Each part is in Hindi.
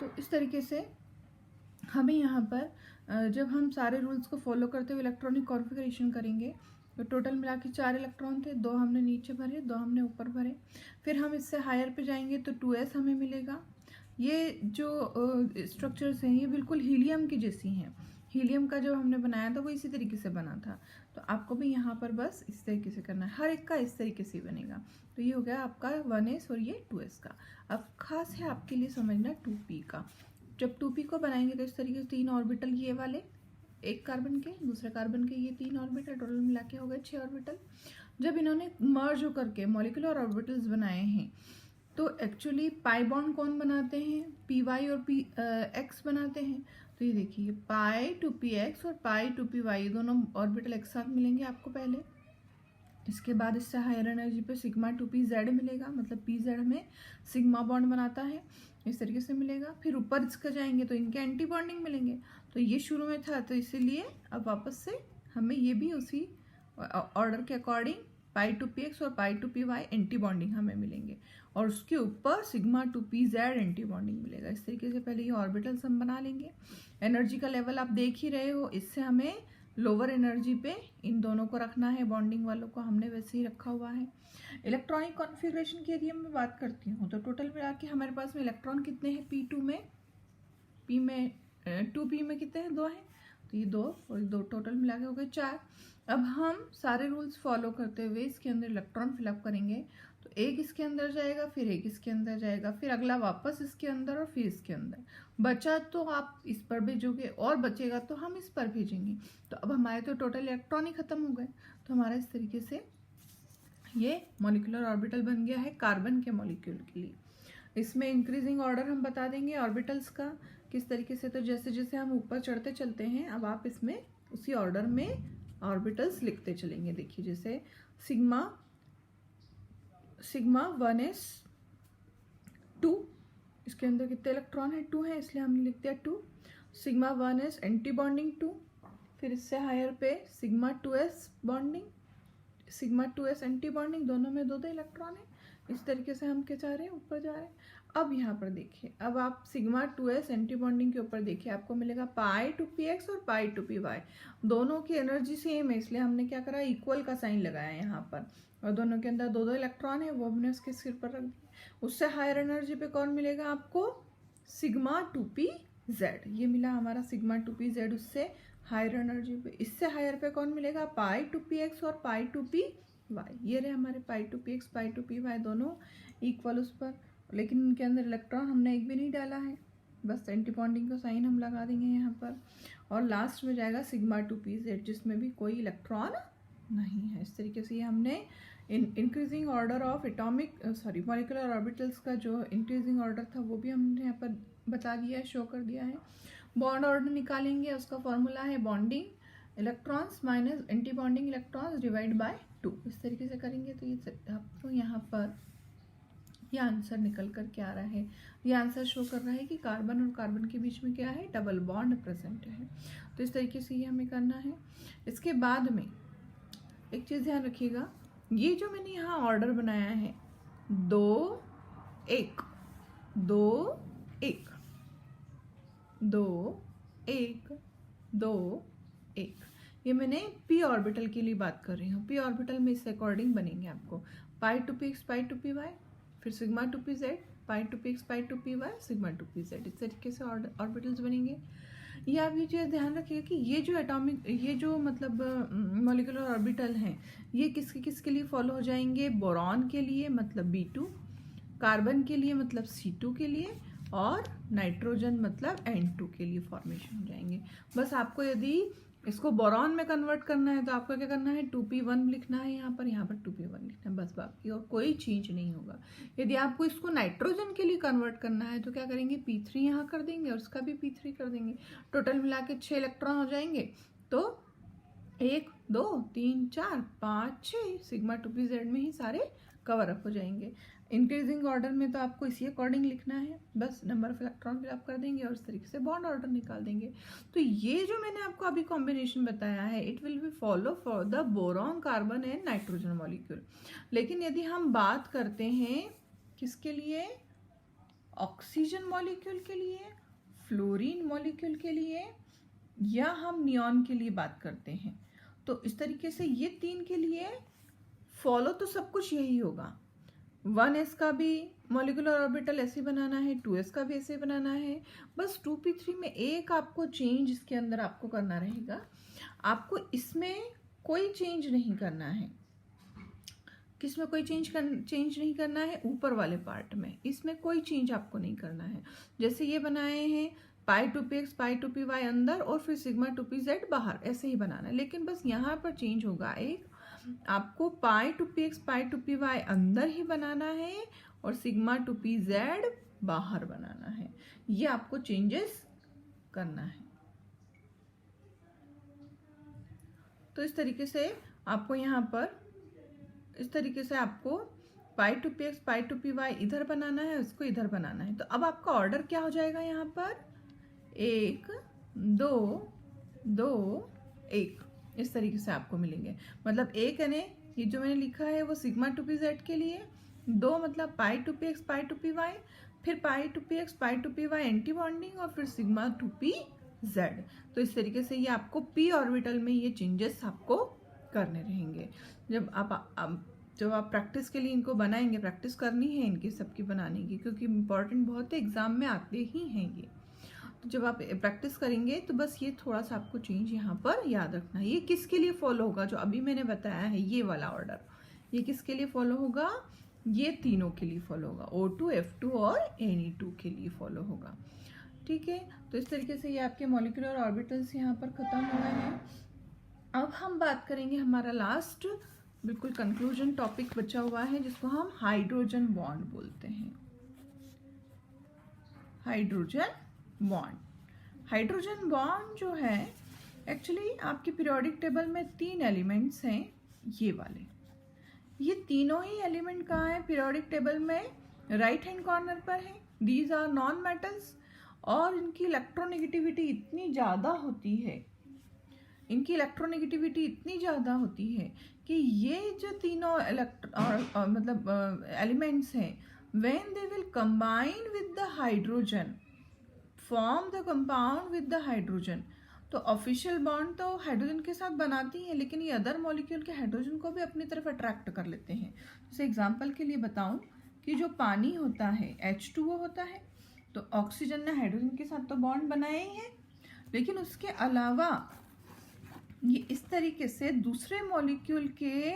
तो इस तरीके से हमें यहाँ पर जब हम सारे रूल्स को फॉलो करते हुए इलेक्ट्रॉनिक कॉन्फ़िगरेशन करेंगे तो टोटल मिला के 4 इलेक्ट्रॉन थे, 2 हमने नीचे भरे, 2 हमने ऊपर भरे। फिर हम इससे हायर पे जाएंगे तो 2s हमें मिलेगा। ये जो स्ट्रक्चर्स हैं ये बिल्कुल हीलियम की जैसी हैं। हीलियम का जो हमने बनाया था वो इसी तरीके से बना था, तो आपको भी यहाँ पर बस इस तरीके से करना है, हर एक का इस तरीके से बनेगा। तो ये हो गया आपका 1s और ये 2s का। अब खास है आपके लिए समझना 2p का। जब 2p को बनाएंगे तो इस तरीके से 3 ऑर्बिटल ये वाले, एक कार्बन के, दूसरे कार्बन के ये 3 ऑर्बिटल, टोटल मिला के हो गए 6 ऑर्बिटल। जब इन्होंने मर्ज होकर के मॉलिक्यूलर ऑर्बिटल्स बनाए हैं तो एक्चुअली पाई बॉन्ड कौन बनाते हैं, पी वाई और पी एक्स बनाते हैं। तो ये देखिए पाई टू पी एक्स और पाई टू पी वाई दोनों ऑर्बिटल एक साथ मिलेंगे आपको पहले। इसके बाद इससे हायर एनर्जी पे सिग्मा टू पी जेड मिलेगा, मतलब पी जेड में सिग्मा बॉन्ड बनाता है, इस तरीके से मिलेगा। फिर ऊपर इसका जाएंगे तो इनके एंटी बॉन्डिंग मिलेंगे। तो ये शुरू में था तो इसीलिए अब वापस से हमें ये भी उसी ऑर्डर के according pi two P X और pi two P Y anti bonding हमें मिलेंगे, और उसके ऊपर sigma two P Z anti bonding मिलेगा। इस तरीके से पहले ये ऑर्बिटल्स हम बना लेंगे। एनर्जी का लेवल आप देख ही रहे हो, इससे हमें लोअर एनर्जी पे इन दोनों को रखना है, बॉन्डिंग वालों को हमने वैसे ही रखा हुआ है। इलेक्ट्रॉनिक कॉन्फ़िगरेशन की यदि मैं बात करती हूँ तो टोटल मिला के हमारे पास में इलेक्ट्रॉन कितने हैं, P2 में, P में 2p में कितने हैं, 2 हैं, तो ये 2 और 2 टोटल मिला के हो गए 4। अब हम सारे रूल्स फॉलो करते हुए इसके अंदर इलेक्ट्रॉन फिलअप करेंगे। तो एक इसके अंदर जाएगा, फिर एक इसके अंदर जाएगा, फिर अगला वापस इसके अंदर और फिर इसके अंदर। बचा तो आप इस पर भेजोगे और बचेगा तो हम इस पर भेजेंगे। तो अब हमारे तो टोटल इलेक्ट्रॉन ही खत्म हो गए। तो हमारा इस तरीके से ये मॉलिक्यूलर ऑर्बिटल बन गया है कार्बन के मॉलिक्यूल के लिए। इसमें इंक्रीजिंग ऑर्डर हम बता देंगे ऑर्बिटल्स का किस तरीके से। तो जैसे जैसे हम ऊपर चढ़ते चलते हैं अब आप इसमें उसी ऑर्डर में ऑर्बिटल्स लिखते चलेंगे। देखिए जैसे सिग्मा 1s 2, इसके अंदर कितने इलेक्ट्रॉन है, 2 है, इसलिए हमने लिख दिया 2। सिग्मा 1s एंटी बॉन्डिंग 2, फिर इससे हायर पे sigma 2s bonding, sigma 2s anti bonding, दोनों में 2 इलेक्ट्रॉन है। इस तरीके से हम क्या चाह रहे हैं, ऊपर जा रहे हैं। अब यहाँ पर देखिए, अब आप सिग्मा 2s एंटी बॉन्डिंग के ऊपर देखिए आपको मिलेगा पाई टू पी एक्स और पाई टू पी वाई। दोनों की एनर्जी सेम है, इसलिए हमने क्या करा, इक्वल का साइन लगाया यहाँ पर, और दोनों के अंदर 2 इलेक्ट्रॉन है, वो हमने उसके सिर पर रख दिया। उससे हायर एनर्जी पे कौन मिलेगा आपको, सिग्मा टू पी जेड, ये मिला हमारा सिग्मा टू पी जेड उससे हायर एनर्जी पे। इससे हायर पे कौन मिलेगा, पाई टू पी एक्स और पाई टू पी वाई। ये रहे हमारे pi two P X pi two P Y दोनों इक्वल उस पर, लेकिन इनके अंदर इलेक्ट्रॉन हमने एक भी नहीं डाला है, बस एंटी बॉन्डिंग का साइन हम लगा देंगे यहाँ पर। और लास्ट में जाएगा सिग्मा टू पी जेड जिसमें भी कोई इलेक्ट्रॉन नहीं है। इस तरीके से हमने increasing order of atomic molecular orbitals का जो इंक्रीजिंग ऑर्डर था वो भी हमने यहाँ पर बता दिया है, शो कर दिया है। बॉन्ड ऑर्डर निकालेंगे, उसका फॉर्मूला है bonding electrons minus anti bonding electrons divide by 2। इस तरीके से करेंगे तो ये आपको यहाँ पर ये आंसर निकल कर के आ रहा है। ये आंसर शो कर रहा है कि कार्बन और कार्बन के बीच में क्या है, डबल बॉन्ड प्रेजेंट है। तो इस तरीके से ये हमें करना है। इसके बाद में एक चीज़ ध्यान रखिएगा, ये जो मैंने यहाँ ऑर्डर बनाया है 2 1 2 1 2 1 2 1, ये मैंने पी ऑर्बिटल के लिए बात कर रही हूँ। पी ऑर्बिटल में इस अकॉर्डिंग बनेंगे आपको pi two P X pi two P Y, फिर sigma two P Z pi two P X pi two P Y sigma two P Z, इस तरीके से ऑर्बिटल्स बनेंगे। ये आप ये चीज़ ध्यान रखिएगा कि ये जो एटॉमिक, ये जो मतलब मॉलिक्यूलर ऑर्बिटल हैं ये किसके लिए फॉलो हो जाएंगे, बोरॉन के लिए मतलब B2, कार्बन के लिए मतलब C2 के लिए, और नाइट्रोजन मतलब N2 के लिए फॉर्मेशन हो जाएंगे। बस आपको यदि इसको बोरॉन में कन्वर्ट करना है तो आपको क्या करना है, 2p1 लिखना है यहाँ पर 2p1 लिखना है, बस बाकी और कोई चेंज नहीं होगा। यदि आपको इसको नाइट्रोजन के लिए कन्वर्ट करना है तो क्या करेंगे, p3 यहाँ कर देंगे और उसका भी p3 कर देंगे। टोटल मिला के 6 इलेक्ट्रॉन हो जाएंगे। तो 1 2 3 4 5 6 सिग्मा टू पी जेड में ही सारे कवर अप हो जाएंगे। इंक्रीजिंग ऑर्डर में तो आपको इसी अकॉर्डिंग लिखना है, बस नंबर ऑफ इलेक्ट्रॉन फिलअप कर देंगे और इस तरीके से बॉन्ड ऑर्डर निकाल देंगे। तो ये जो मैंने आपको अभी कॉम्बिनेशन बताया है it will be follow for the boron carbon and nitrogen molecule. लेकिन यदि हम बात करते हैं किसके लिए, ऑक्सीजन मॉलिक्यूल के लिए, फ्लोरीन मॉलिक्यूल के लिए, या हम नियॉन के लिए बात करते हैं। तो इस तरीके से ये 3 के लिए फॉलो तो सब कुछ यही होगा। 1s का भी मॉलिक्यूलर ऑर्बिटल ऐसे बनाना है, 2s का भी ऐसे बनाना है। बस 2p3 में एक आपको चेंज इसके अंदर आपको करना रहेगा। आपको इसमें कोई चेंज नहीं करना है। किसमें कोई चेंज नहीं करना है? ऊपर वाले पार्ट में, इसमें कोई चेंज आपको नहीं करना है। जैसे ये बनाए हैं π2px π2py अंदर और फिर सिग्मा 2pz बाहर, ऐसे ही बनाना है। लेकिन बस यहाँ पर चेंज होगा एक, आपको π2px π2py अंदर ही बनाना है और सिग्मा 2pz बाहर बनाना है। ये आपको चेंजेस करना है। तो इस तरीके से आपको यहाँ पर इस तरीके से आपको π2px π2py इधर बनाना है, उसको इधर बनाना है। तो अब आपका ऑर्डर क्या हो जाएगा? यहाँ पर 1 2 2 1 इस तरीके से आपको मिलेंगे। मतलब 1 यानी ये जो मैंने लिखा है वो सिग्मा 2pz के लिए, 2 मतलब π2px π2py, फिर π2px π2py एंटी बॉन्डिंग और फिर सिग्मा 2pz। तो इस तरीके से ये आपको p ऑर्बिटल में ये चेंजेस आपको करने रहेंगे। जब आप प्रैक्टिस के लिए इनको बनाएंगे, प्रैक्टिस करनी है इनकी सबकी बनाने की, क्योंकि इम्पॉर्टेंट बहुत है, एग्जाम में आते ही हैं ये। तो जब आप प्रैक्टिस करेंगे तो बस ये थोड़ा सा आपको चेंज यहाँ पर याद रखना है। ये किसके लिए फॉलो होगा? जो अभी मैंने बताया है ये वाला ऑर्डर, ये किसके लिए फॉलो होगा? ये तीनों के लिए फॉलो होगा, O2 F2 और Ne2 के लिए फॉलो होगा। ठीक है, तो इस तरीके से ये आपके मॉलिक्यूलर ऑर्बिटल्स यहाँ पर खत्म हुए हैं। अब हम बात करेंगे, हमारा लास्ट बिल्कुल कंक्लूजन टॉपिक बचा हुआ है जिसको हम हाइड्रोजन बॉन्ड बोलते हैं। हाइड्रोजन बॉन्ड जो है एक्चुअली आपके पीरियोडिक टेबल में 3 एलिमेंट्स हैं, ये वाले। ये तीनों ही एलिमेंट कहाँ है पीरियोडिक टेबल में? राइट हैंड कॉर्नर पर है। दीज आर नॉन मेटल्स और इनकी इलेक्ट्रोनेगेटिविटी इतनी ज़्यादा होती है, कि ये जो तीनों मतलब एलिमेंट्स हैं, when they will combine with the hydrogen, form the compound with the hydrogen. तो ऑफिशियल बॉन्ड तो हाइड्रोजन के साथ बनाती हैं, लेकिन ये अदर मॉलिक्यूल के हाइड्रोजन को भी अपनी तरफ अट्रैक्ट कर लेते हैं। जैसे एग्जांपल के लिए बताऊं कि जो पानी होता है H2O होता है, तो ऑक्सीजन ने हाइड्रोजन के साथ तो बॉन्ड बनाए ही है, लेकिन उसके अलावा ये इस तरीके से दूसरे मॉलिक्यूल के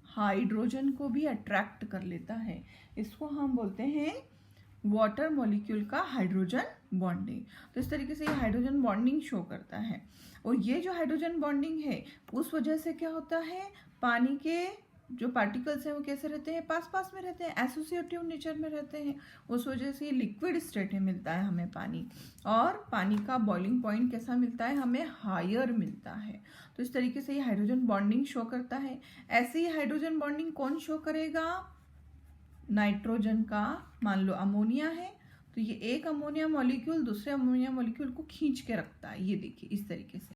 हाइड्रोजन को भी अट्रैक्ट कर लेता है। इसको हम बोलते हैं वाटर मॉलिक्यूल का हाइड्रोजन बॉन्डिंग। तो इस तरीके से ये हाइड्रोजन बॉन्डिंग शो करता है। और ये जो हाइड्रोजन बॉन्डिंग है उस वजह से क्या होता है, पानी के जो पार्टिकल्स हैं वो कैसे रहते हैं? पास पास में रहते हैं, एसोसिएटिव नेचर में रहते हैं। उस वजह से लिक्विड स्टेट में मिलता है हमें पानी, और पानी का बॉइलिंग पॉइंट कैसा मिलता है? हमें हायर मिलता है। तो इस तरीके से ये हाइड्रोजन बॉन्डिंग शो करता है। ऐसे ही हाइड्रोजन बॉन्डिंग कौन शो करेगा? नाइट्रोजन का, मान लो अमोनिया है, तो ये एक अमोनिया मॉलिक्यूल दूसरे अमोनिया मॉलिक्यूल को खींच के रखता है। ये देखिए इस तरीके से